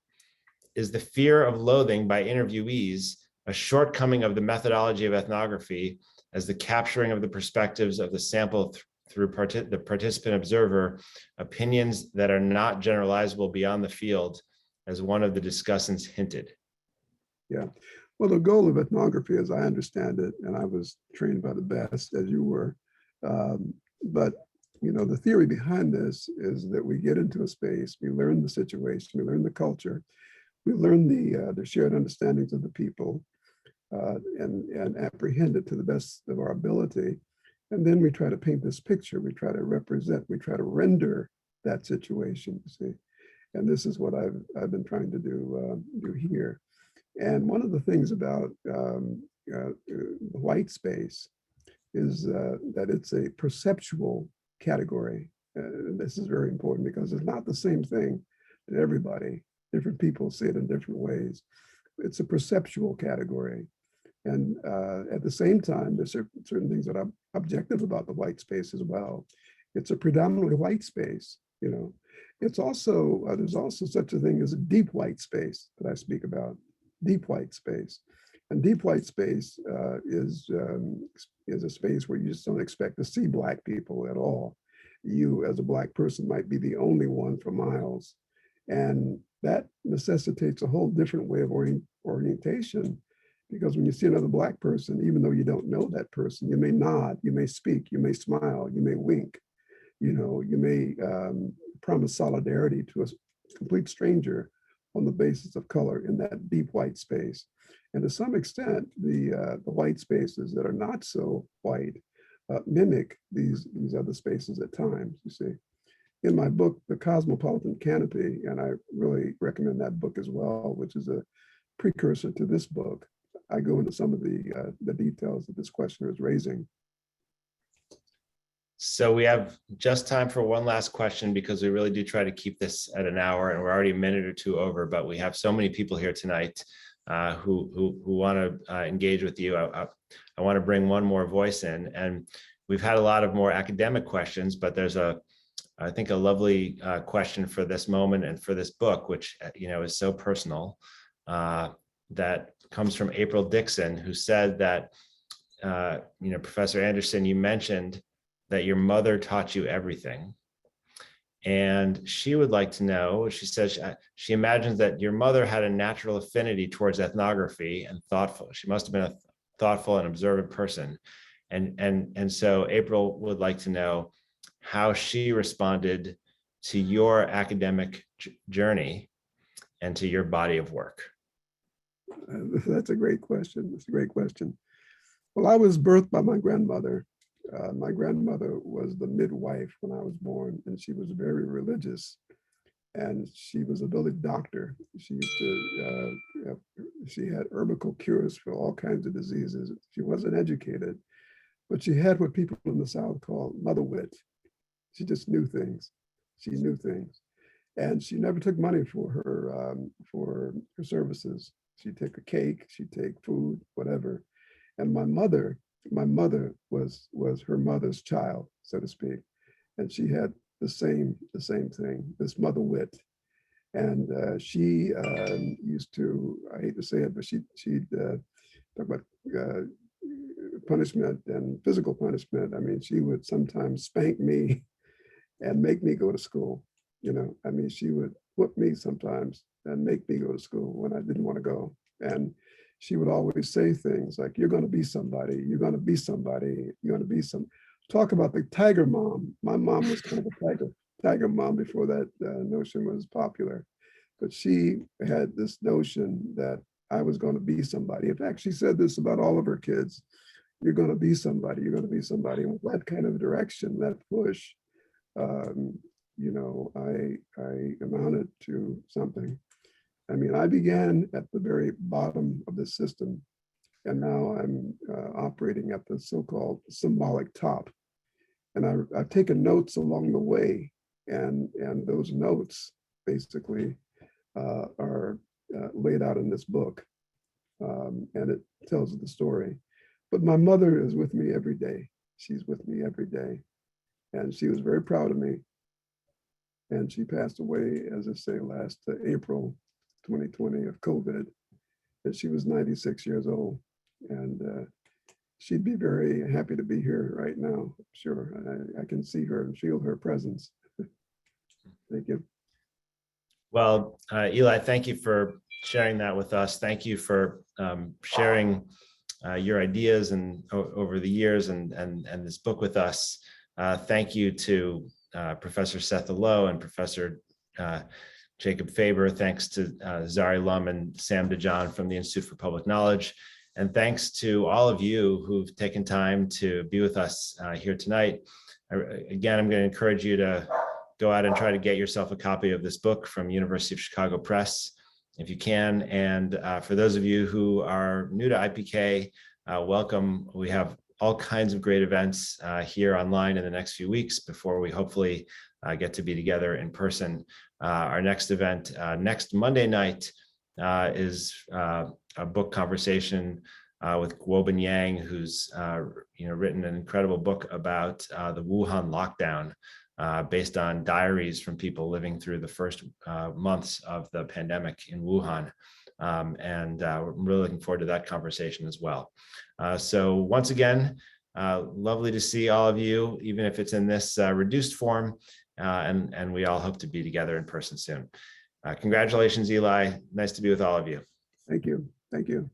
Is the fear of loathing by interviewees a shortcoming of the methodology of ethnography, as the capturing of the perspectives of the sample through the participant observer, opinions that are not generalizable beyond the field, as one of the discussants hinted? Yeah, well, the goal of ethnography, as I understand it, and I was trained by the best, as you were, but the theory behind this is that we get into a space, we learn the situation, we learn the culture, we learn the shared understandings of the people, and apprehend it to the best of our ability. And then we try to paint this picture, we try to represent, we try to render that situation, you see. And this is what I've been trying to do here. And one of the things about white space is that it's a perceptual category. This is very important because it's not the same thing to everybody. Different people see it in different ways. It's a perceptual category. And at the same time, there's certain things that are objective about the white space as well. It's a predominantly white space, you know. It's also, there's also such a thing as a deep white space that I speak about, deep white space. And deep white space is a space where you just don't expect to see Black people at all. You as a Black person might be the only one for miles. And that necessitates a whole different way of orientation, because when you see another Black person, even though you don't know that person, you may nod, you may speak, you may smile, you may wink, you know, you may promise solidarity to a complete stranger on the basis of color in that deep white space. And to some extent, the white spaces that are not so white mimic these other spaces at times, you see. In my book, The Cosmopolitan Canopy, and I really recommend that book as well, which is a precursor to this book, I go into some of the details that this questioner is raising. So we have just time for one last question, because we really do try to keep this at an hour, and we're already a minute or two over, but we have so many people here tonight who want to engage with you. I want to bring one more voice in, and we've had a lot of more academic questions, but there's I think a lovely question for this moment and for this book, which, you know, is so personal, that comes from April Dixon, who said that, you know, Professor Anderson, you mentioned that your mother taught you everything. And she would like to know, she says she imagines that your mother had a natural affinity towards ethnography and thoughtful. She must have been a thoughtful and observant person. And so April would like to know how she responded to your academic journey and to your body of work. That's a great question. That's a great question. Well, I was birthed by my grandmother. My grandmother was the midwife when I was born, and she was very religious, and she was a village doctor. She used to, she had herbal cures for all kinds of diseases. She wasn't educated, but she had what people in the South call mother wit. She just knew things. She knew things, and she never took money for her services. She'd take a cake, she'd take food, whatever. And my mother was her mother's child, so to speak, and she had the same thing, this mother wit. And she used to, I hate to say it, but she'd talk about punishment and physical punishment. I mean, she would sometimes spank me and make me go to school. You know, I mean, she would whip me sometimes and make me go to school when I didn't want to go. And she would always say things like, you're going to be somebody, you're going to be somebody, you're going to be some. Talk about the tiger mom. My mom was kind of a tiger mom before that notion was popular. But she had this notion that I was going to be somebody. In fact, she said this about all of her kids. You're going to be somebody, you're going to be somebody. And with that kind of direction, that push, you know, I amounted to something. I mean, I began at the very bottom of the system, and now I'm operating at the so-called symbolic top. And I've taken notes along the way, and those notes basically are laid out in this book, and it tells the story. But my mother is with me every day. She's with me every day, and she was very proud of me. And she passed away, as I say, last April 2020 of COVID, and she was 96 years old. And she'd be very happy to be here right now, I'm sure. I can see her and feel her presence. Thank you. Well, Eli, thank you for sharing that with us. Thank you for sharing your ideas and over the years and this book with us. Thank you to Professor Setha Lowe and Professor Jacob Faber. Thanks to Zari Lum and Sam DeJohn from the Institute for Public Knowledge. And thanks to all of you who've taken time to be with us here tonight. Again, I'm going to encourage you to go out and try to get yourself a copy of this book from University of Chicago Press, if you can. And for those of you who are new to IPK, welcome. We have all kinds of great events here online in the next few weeks before we hopefully get to be together in person. Our next event next Monday night is a book conversation with Guobin Yang, who's written an incredible book about the Wuhan lockdown, based on diaries from people living through the first months of the pandemic in Wuhan. And we're really looking forward to that conversation as well. So once again, lovely to see all of you, even if it's in this reduced form, and we all hope to be together in person soon. Congratulations, Eli. Nice to be with all of you. Thank you. Thank you.